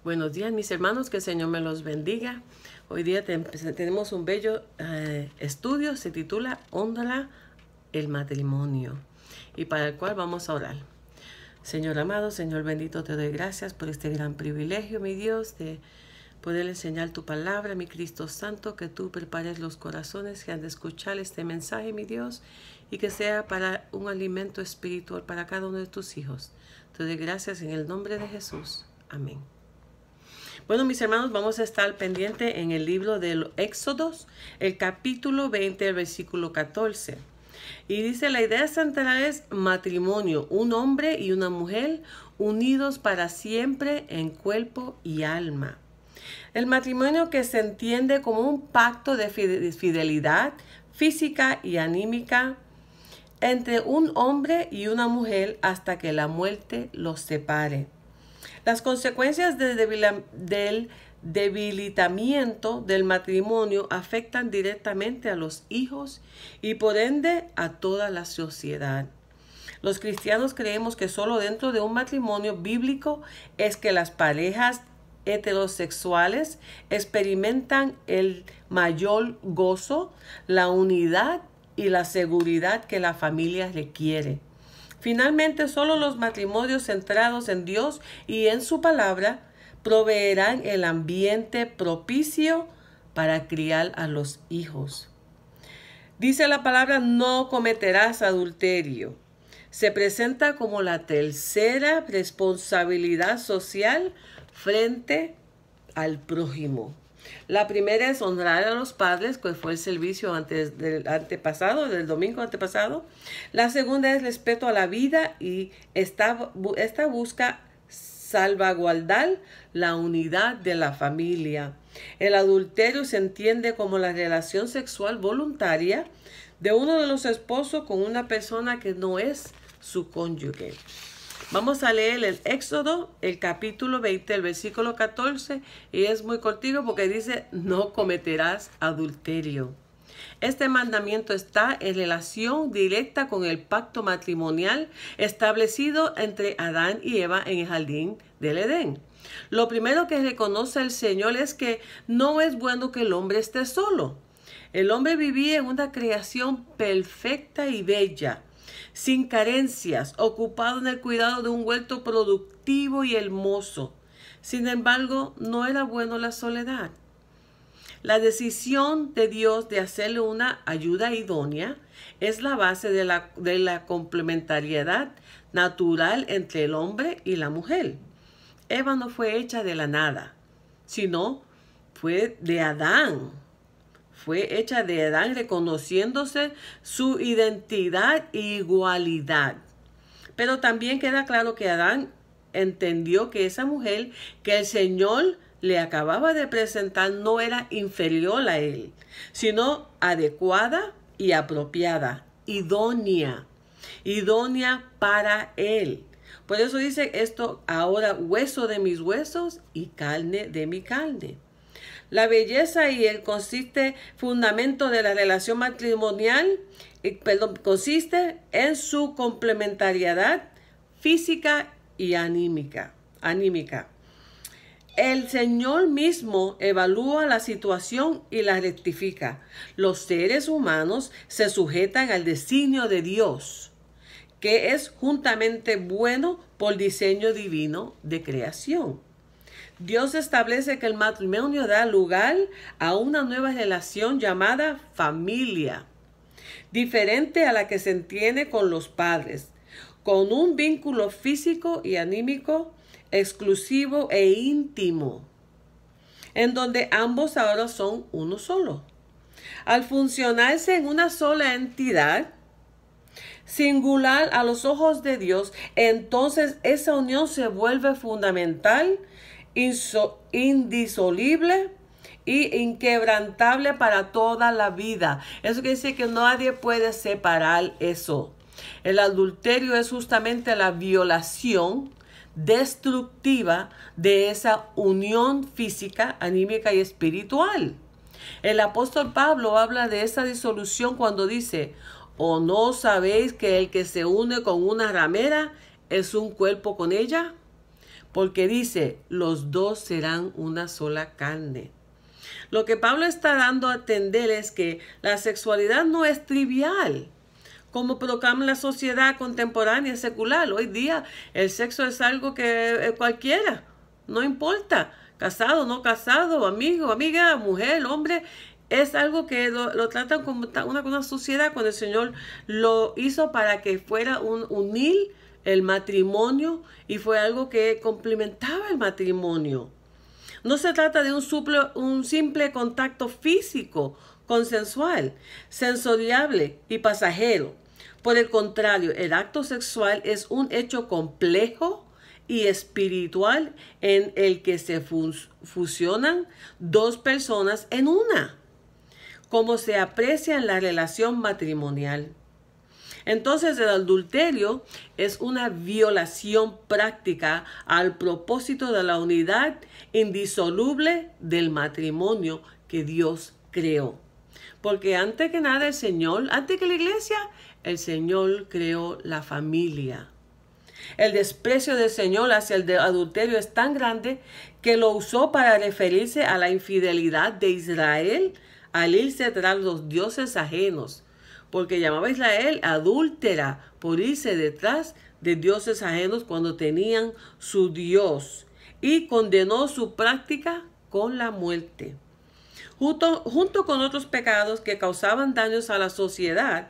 Buenos días, mis hermanos, que el Señor me los bendiga. Hoy día tenemos un bello estudio, se titula Honra el matrimonio, y para el cual vamos a orar. Señor amado, Señor bendito, te doy gracias por este gran privilegio, mi Dios, de poder enseñar tu palabra, mi Cristo Santo, que tú prepares los corazones que han de escuchar este mensaje, mi Dios, y que sea para un alimento espiritual para cada uno de tus hijos. Te doy gracias en el nombre de Jesús. Amén. Bueno, mis hermanos, vamos a estar pendientes en el libro del Éxodos, el capítulo 20, el versículo 14. Y dice, la idea central es matrimonio, un hombre y una mujer unidos para siempre en cuerpo y alma. El matrimonio, que se entiende como un pacto de fidelidad física y anímica entre un hombre y una mujer hasta que la muerte los separe. Las consecuencias del debilitamiento del matrimonio afectan directamente a los hijos y por ende a toda la sociedad. Los cristianos creemos que solo dentro de un matrimonio bíblico es que las parejas heterosexuales experimentan el mayor gozo, la unidad y la seguridad que la familia requiere. Finalmente, solo los matrimonios centrados en Dios y en su palabra proveerán el ambiente propicio para criar a los hijos. Dice la palabra, no cometerás adulterio. Se presenta como la tercera responsabilidad social frente al prójimo. La primera es honrar a los padres, que fue el servicio del domingo antepasado. La segunda es respeto a la vida, y esta busca salvaguardar la unidad de la familia. El adulterio se entiende como la relación sexual voluntaria de uno de los esposos con una persona que no es su cónyuge. Vamos a leer el Éxodo, el capítulo 20, el versículo 14, y es muy cortito porque dice, no cometerás adulterio. Este mandamiento está en relación directa con el pacto matrimonial establecido entre Adán y Eva en el jardín del Edén. Lo primero que reconoce el Señor es que no es bueno que el hombre esté solo. El hombre vivía en una creación perfecta y bella, sin carencias, ocupado en el cuidado de un huerto productivo y hermoso. Sin embargo, no era bueno la soledad. La decisión de Dios de hacerle una ayuda idónea es la base de la complementariedad natural entre el hombre y la mujer. Eva no fue hecha de la nada, sino fue de Adán. Fue hecha de Adán, reconociéndose su identidad e igualdad. Pero también queda claro que Adán entendió que esa mujer que el Señor le acababa de presentar no era inferior a él, sino adecuada y apropiada, idónea para él. Por eso dice esto, ahora hueso de mis huesos y carne de mi carne. La belleza y el fundamento de la relación matrimonial consiste en su complementariedad física y anímica. El Señor mismo evalúa la situación y la rectifica. Los seres humanos se sujetan al designio de Dios, que es juntamente bueno por diseño divino de creación. Dios establece que el matrimonio da lugar a una nueva relación llamada familia, diferente a la que se entiende con los padres, con un vínculo físico y anímico exclusivo e íntimo, en donde ambos ahora son uno solo. Al funcionarse en una sola entidad, singular a los ojos de Dios, entonces esa unión se vuelve fundamental, indisoluble y inquebrantable para toda la vida. Eso quiere decir que nadie puede separar eso. El adulterio es justamente la violación destructiva de esa unión física, anímica y espiritual. El apóstol Pablo habla de esa disolución cuando dice, ¿o no sabéis que el que se une con una ramera es un cuerpo con ella? porque dice, los dos serán una sola carne. Lo que Pablo está dando a entender es que la sexualidad no es trivial, como proclama la sociedad contemporánea secular. Hoy día el sexo es algo que cualquiera, no importa, casado, no casado, amigo, amiga, mujer, hombre, es algo que lo tratan como una sociedad, cuando el Señor lo hizo para que fuera unir el matrimonio y fue algo que complementaba el matrimonio. No se trata de un simple contacto físico, consensual, sensoriable y pasajero. Por el contrario, el acto sexual es un hecho complejo y espiritual en el que se fusionan dos personas en una, como se aprecia en la relación matrimonial. Entonces el adulterio es una violación práctica al propósito de la unidad indisoluble del matrimonio que Dios creó. Porque antes que nada antes que la iglesia, el Señor creó la familia. El desprecio del Señor hacia el adulterio es tan grande que lo usó para referirse a la infidelidad de Israel al irse tras los dioses ajenos, porque llamaba a Israel adúltera por irse detrás de dioses ajenos cuando tenían su Dios, y condenó su práctica con la muerte. Junto con otros pecados que causaban daños a la sociedad,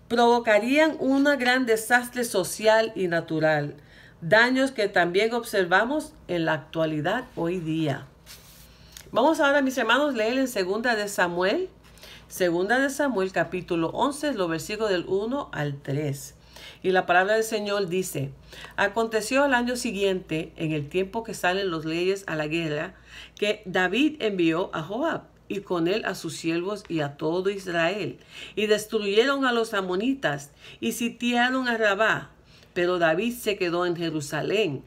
provocarían un gran desastre social y natural, daños que también observamos en la actualidad hoy día. Vamos ahora, mis hermanos, leer en Segunda de Samuel capítulo 11, los versículos del 1 al 3. Y la palabra del Señor dice: aconteció al año siguiente, en el tiempo que salen los reyes a la guerra, que David envió a Joab, y con él a sus siervos y a todo Israel, y destruyeron a los amonitas, y sitiaron a Rabá. Pero David se quedó en Jerusalén.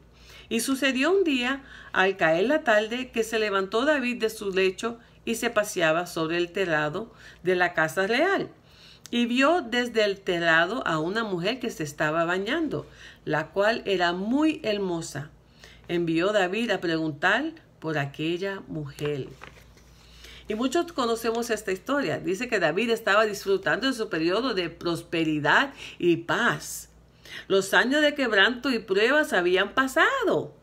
Y sucedió un día, al caer la tarde, que se levantó David de su lecho y se paseaba sobre el terrado de la casa real. Y vio desde el terrado a una mujer que se estaba bañando, la cual era muy hermosa. Envió David a preguntar por aquella mujer. Y muchos conocemos esta historia. Dice que David estaba disfrutando de su periodo de prosperidad y paz. Los años de quebranto y pruebas habían pasado.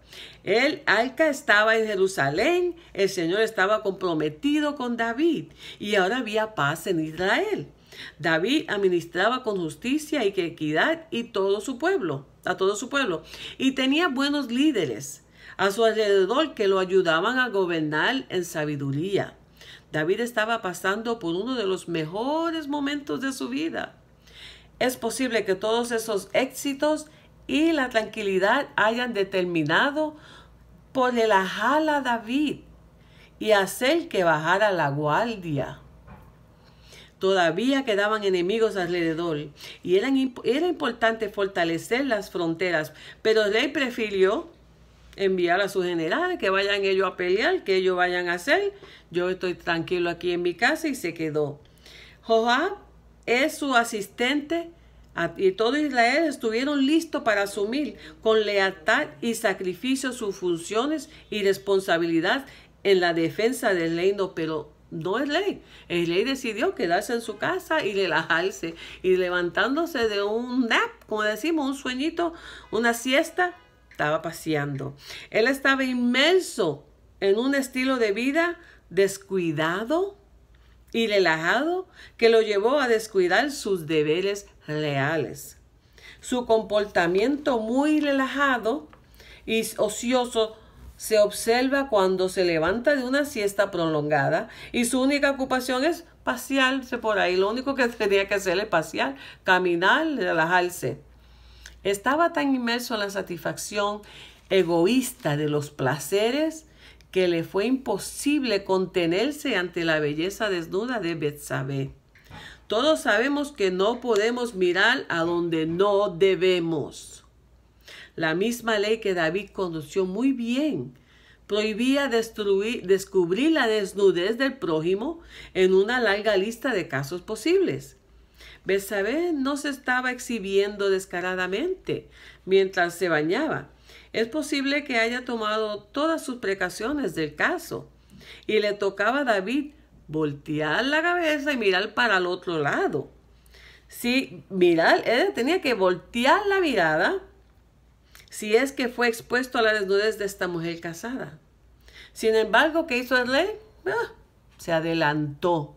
El arca estaba en Jerusalén, el Señor estaba comprometido con David y ahora había paz en Israel. David administraba con justicia y equidad a todo su pueblo, y tenía buenos líderes a su alrededor que lo ayudaban a gobernar en sabiduría. David estaba pasando por uno de los mejores momentos de su vida. Es posible que todos esos éxitos y la tranquilidad hayan determinado por relajar a David y hacer que bajara la guardia. Todavía quedaban enemigos alrededor y era importante fortalecer las fronteras, pero el rey prefirió enviar a sus generales que vayan ellos a pelear, que ellos vayan a hacer. Yo estoy tranquilo aquí en mi casa, y se quedó. Joab es su asistente y todo Israel estuvieron listos para asumir con lealtad y sacrificio sus funciones y responsabilidad en la defensa del reino, pero no el rey. El rey decidió quedarse en su casa y relajarse, y levantándose de un nap, como decimos, un sueñito, una siesta, estaba paseando. Él estaba inmerso en un estilo de vida descuidado y relajado que lo llevó a descuidar sus deberes reales. Su comportamiento muy relajado y ocioso se observa cuando se levanta de una siesta prolongada y su única ocupación es pasearse por ahí. Lo único que tenía que hacer es pasear, caminar, relajarse. Estaba tan inmerso en la satisfacción egoísta de los placeres que le fue imposible contenerse ante la belleza desnuda de Betsabé. Todos sabemos que no podemos mirar a donde no debemos. La misma ley que David conoció muy bien prohibía descubrir la desnudez del prójimo en una larga lista de casos posibles. Betsabé no se estaba exhibiendo descaradamente mientras se bañaba. Es posible que haya tomado todas sus precauciones del caso y le tocaba a David voltear la cabeza y mirar para el otro lado. Sí, mirar, él tenía que voltear la mirada si es que fue expuesto a la desnudez de esta mujer casada. Sin embargo, ¿qué hizo el rey? Se adelantó.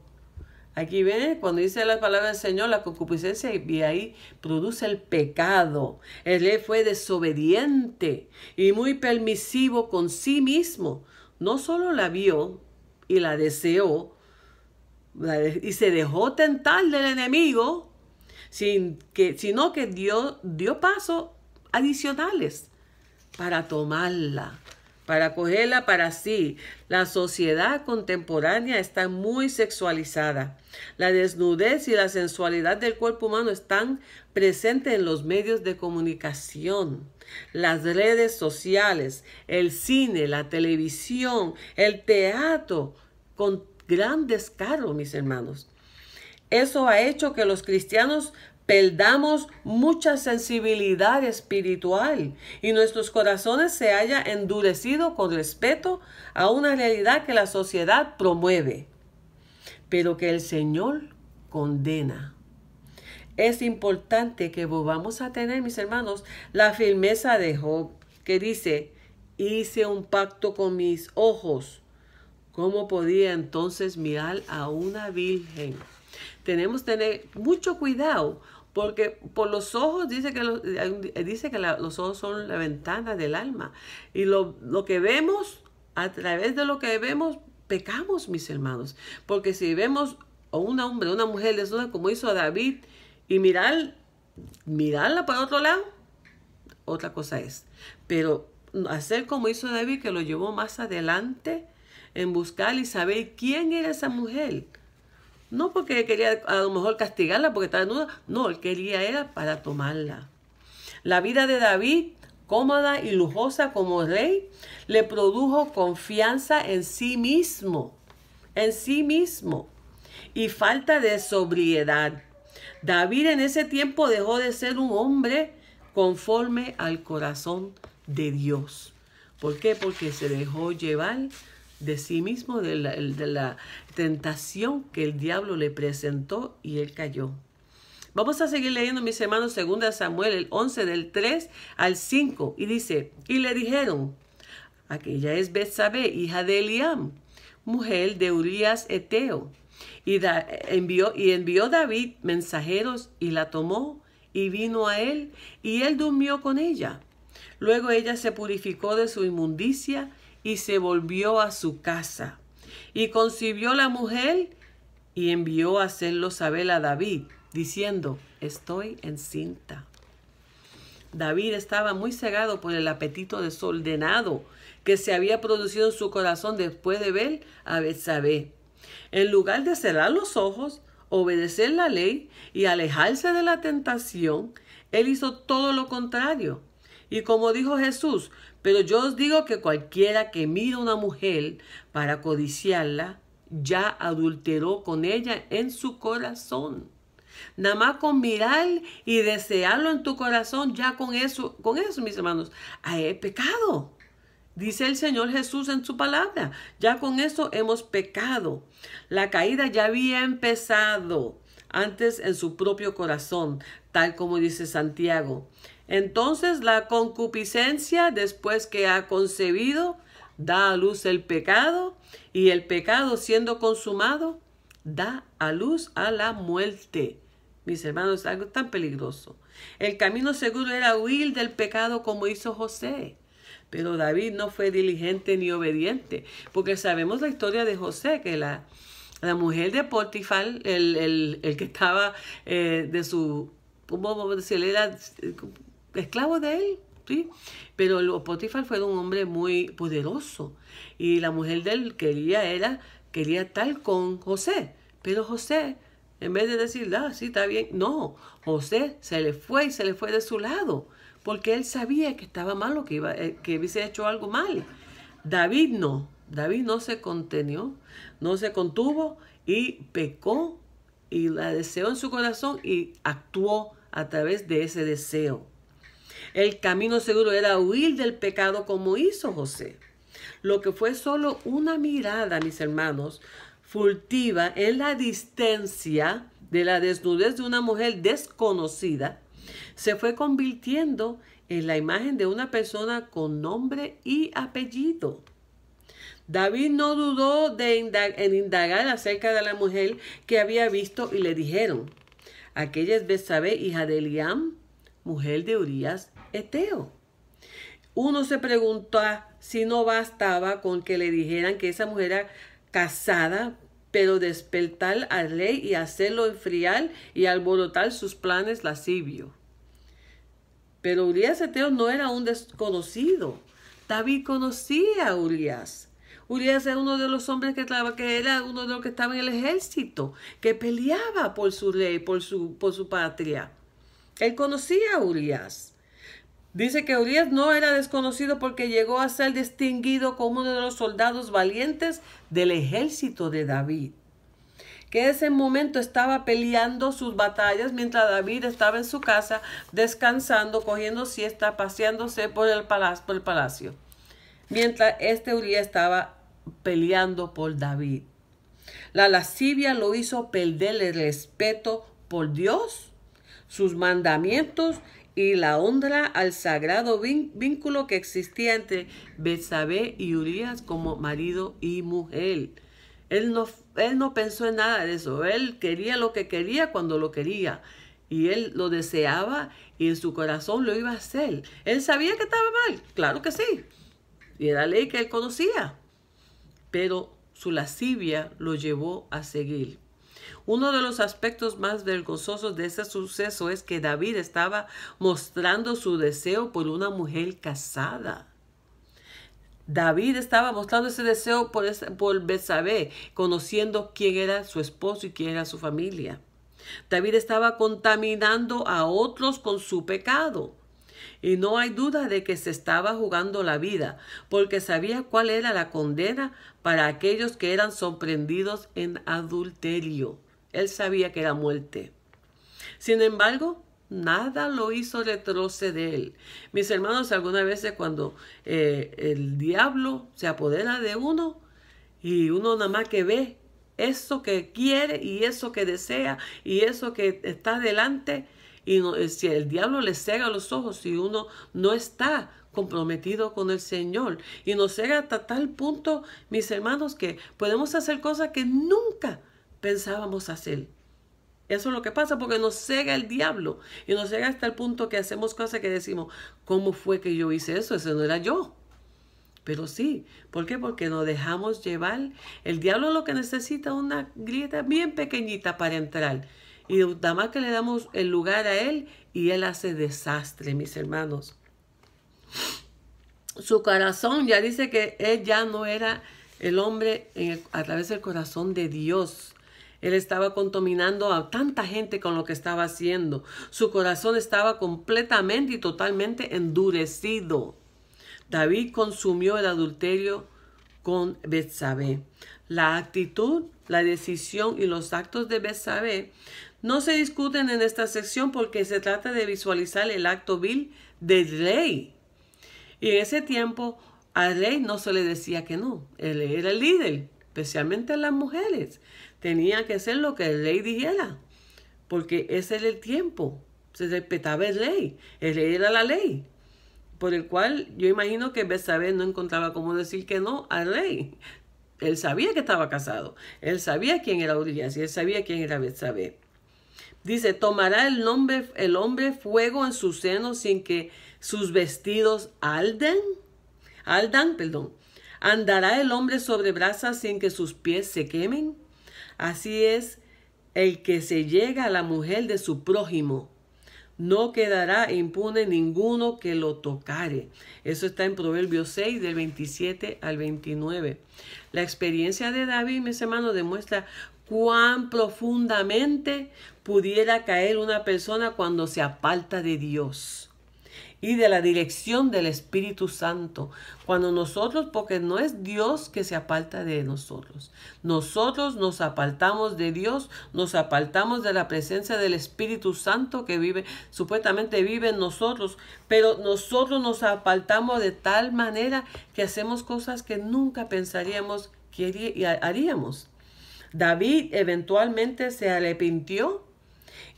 Aquí viene cuando dice la palabra del Señor, la concupiscencia, y ahí produce el pecado. El rey fue desobediente y muy permisivo con sí mismo. No solo la vio y la deseó, y se dejó tentar del enemigo, sino que dio pasos adicionales para tomarla, para cogerla para sí. La sociedad contemporánea está muy sexualizada. La desnudez y la sensualidad del cuerpo humano están presentes en los medios de comunicación, las redes sociales, el cine, la televisión, el teatro, con gran descaro, mis hermanos. Eso ha hecho que los cristianos perdamos mucha sensibilidad espiritual y nuestros corazones se hayan endurecido con respecto a una realidad que la sociedad promueve, pero que el Señor condena. Es importante que volvamos a tener, mis hermanos, la firmeza de Job, que dice: hice un pacto con mis ojos. ¿Cómo podía entonces mirar a una virgen? Tenemos que tener mucho cuidado, porque por los ojos dice que los ojos son la ventana del alma. Y lo que vemos, a través de lo que vemos, pecamos, mis hermanos. Porque si vemos a un hombre, una mujer desnuda, como hizo David, y mirarla para otro lado, otra cosa es. Pero hacer como hizo David, que lo llevó más adelante en buscar y saber quién era esa mujer. No porque quería a lo mejor castigarla porque estaba desnuda. No, él quería era para tomarla. La vida de David, cómoda y lujosa como rey, le produjo confianza en sí mismo. En sí mismo. Y falta de sobriedad. David en ese tiempo dejó de ser un hombre conforme al corazón de Dios. ¿Por qué? Porque se dejó llevar de sí mismo, de la tentación que el diablo le presentó, y él cayó. Vamos a seguir leyendo, mis hermanos, 2 Samuel, el 11, del 3 al 5, y dice: y le dijeron: aquella es Betsabé, hija de Eliam, mujer de Urías Eteo. Y envió David mensajeros, y la tomó, y vino a él, y él durmió con ella. Luego ella se purificó de su inmundicia, y se volvió a su casa. Y concibió la mujer, y envió a hacerlo saber a David, diciendo: estoy encinta. David estaba muy cegado por el apetito desordenado que se había producido en su corazón después de ver a Betsabé. En lugar de cerrar los ojos, obedecer la ley y alejarse de la tentación, él hizo todo lo contrario. Y como dijo Jesús: pero yo os digo que cualquiera que mira a una mujer para codiciarla, ya adulteró con ella en su corazón. Nada más con mirar y desearlo en tu corazón, ya con eso, mis hermanos, es pecado. Dice el Señor Jesús en su palabra: ya con eso hemos pecado. La caída ya había empezado antes en su propio corazón, tal como dice Santiago. Entonces la concupiscencia, después que ha concebido, da a luz el pecado, y el pecado, siendo consumado, da a luz a la muerte. Mis hermanos, es algo tan peligroso. El camino seguro era huir del pecado, como hizo José. Pero David no fue diligente ni obediente, porque sabemos la historia de José, que la mujer de Potifar, el que estaba de su, ¿cómo decir? Era esclavo de él, ¿sí? Pero Potifar fue un hombre muy poderoso, y la mujer de él quería estar con José. Pero José, en vez de decir: sí, está bien, no, José se le fue de su lado, porque él sabía que estaba malo, que hubiese hecho algo mal. David no se contenió, no se contuvo, y pecó, y la deseó en su corazón, y actuó a través de ese deseo. El camino seguro era huir del pecado como hizo José. Lo que fue solo una mirada, mis hermanos, furtiva en la distancia de la desnudez de una mujer desconocida, se fue convirtiendo en la imagen de una persona con nombre y apellido. David no dudó en indagar acerca de la mujer que había visto y le dijeron: aquella es Betsabé, hija de Eliam, mujer de Urías Eteo. Uno se pregunta si no bastaba con que le dijeran que esa mujer era casada, pero despertar al rey y hacerlo enfriar y alborotar sus planes lascivios. Pero Urías Eteo no era un desconocido. David conocía a Urías. Urías era uno de los hombres que era uno de los que estaba en el ejército, que peleaba por su rey, por su patria. Él conocía a Urías. Dice que Urías no era desconocido porque llegó a ser distinguido como uno de los soldados valientes del ejército de David, que en ese momento estaba peleando sus batallas mientras David estaba en su casa descansando, cogiendo siesta, paseándose por el palacio, mientras Urías estaba peleando por David. La lascivia lo hizo perder el respeto por Dios, sus mandamientos y la honra al sagrado vínculo que existía entre Betsabé y Urías como marido y mujer. Él no pensó en nada de eso. Él quería lo que quería cuando lo quería. Y él lo deseaba y en su corazón lo iba a hacer. Él sabía que estaba mal, claro que sí. Y era ley que él conocía. Pero su lascivia lo llevó a seguir. Uno de los aspectos más vergonzosos de ese suceso es que David estaba mostrando su deseo por una mujer casada. David estaba mostrando ese deseo por Betsabé, conociendo quién era su esposo y quién era su familia. David estaba contaminando a otros con su pecado. Y no hay duda de que se estaba jugando la vida, porque sabía cuál era la condena para aquellos que eran sorprendidos en adulterio. Él sabía que era muerte. Sin embargo, nada lo hizo retroceder. Mis hermanos, algunas veces cuando el diablo se apodera de uno y uno nada más que ve eso que quiere y eso que desea y eso que está delante, y si el diablo le cega los ojos, si uno no está comprometido con el Señor, y nos cega hasta tal punto, mis hermanos, que podemos hacer cosas que nunca pensábamos hacer. Eso es lo que pasa, porque nos cega el diablo y nos cega hasta el punto que hacemos cosas que decimos: ¿cómo fue que yo hice eso? Ese no era yo. Pero sí, ¿por qué? Porque nos dejamos llevar. El diablo lo que necesita es una grieta bien pequeñita para entrar. Y nada más que le damos el lugar a él y él hace desastre, mis hermanos. Su corazón ya dice que él ya no era el hombre a través del corazón de Dios. Él estaba contaminando a tanta gente con lo que estaba haciendo. Su corazón estaba completamente y totalmente endurecido. David consumió el adulterio con Betsabé. La actitud, la decisión y los actos de Betsabé no se discuten en esta sección porque se trata de visualizar el acto vil del rey. Y en ese tiempo al rey no se le decía que no. Él era el líder, especialmente las mujeres. Tenía que hacer lo que el rey dijera, porque ese era el tiempo. Se respetaba el rey. El rey era la ley. Por el cual yo imagino que Betsabé no encontraba cómo decir que no al rey. Él sabía que estaba casado. Él sabía quién era Urías y él sabía quién era Betsabé. Dice: tomará el hombre fuego en su seno sin que sus vestidos ardan. Andará el hombre sobre brasas sin que sus pies se quemen. Así es el que se llega a la mujer de su prójimo. No quedará impune ninguno que lo tocare. Eso está en Proverbios 6, del 27 al 29. La experiencia de David, mis hermanos, demuestra cuán profundamente pudiera caer una persona cuando se aparta de Dios. y de la dirección del Espíritu Santo. Cuando nosotros, porque no es Dios que se aparta de nosotros. Nosotros nos apartamos de Dios, nos apartamos de la presencia del Espíritu Santo que vive, supuestamente vive en nosotros, pero nosotros nos apartamos de tal manera que hacemos cosas que nunca pensaríamos que haríamos. David eventualmente se arrepintió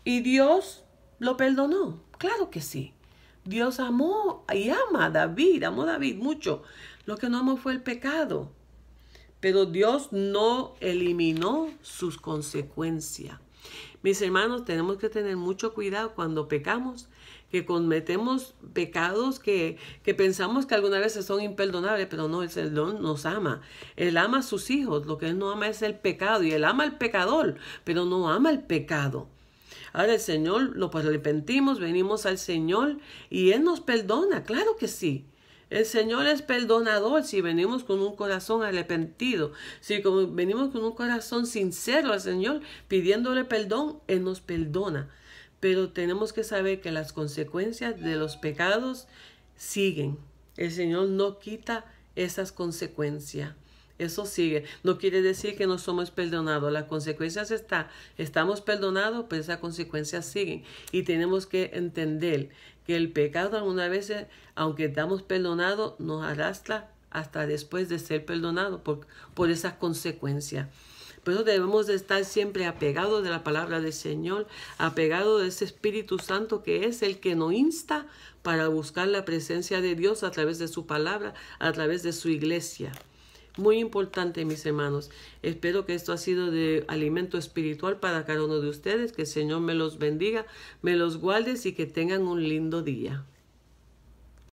y Dios lo perdonó. Claro que sí. Dios amó y ama a David, amó a David mucho. Lo que no amó fue el pecado. Pero Dios no eliminó sus consecuencias. Mis hermanos, tenemos que tener mucho cuidado cuando pecamos, que cometemos pecados que pensamos que algunas veces son imperdonables, pero no, el Señor nos ama. Él ama a sus hijos, lo que Él no ama es el pecado, y Él ama al pecador, pero no ama el pecado. Ahora el Señor, lo arrepentimos, venimos al Señor y Él nos perdona, claro que sí. El Señor es perdonador si venimos con un corazón arrepentido. Si venimos con un corazón sincero al Señor pidiéndole perdón, Él nos perdona. Pero tenemos que saber que las consecuencias de los pecados siguen. El Señor no quita esas consecuencias. Eso sigue. No quiere decir que no somos perdonados. Las consecuencias estamos perdonados, pero esas consecuencias siguen. Y tenemos que entender que el pecado algunas veces, aunque estamos perdonados, nos arrastra hasta después de ser perdonados por esas consecuencias. Por eso debemos de estar siempre apegados de la palabra del Señor, apegados de ese Espíritu Santo que es el que nos insta para buscar la presencia de Dios a través de su palabra, a través de su iglesia. Muy importante, mis hermanos. Espero que esto ha sido de alimento espiritual para cada uno de ustedes. Que el Señor me los bendiga, me los guarde y que tengan un lindo día.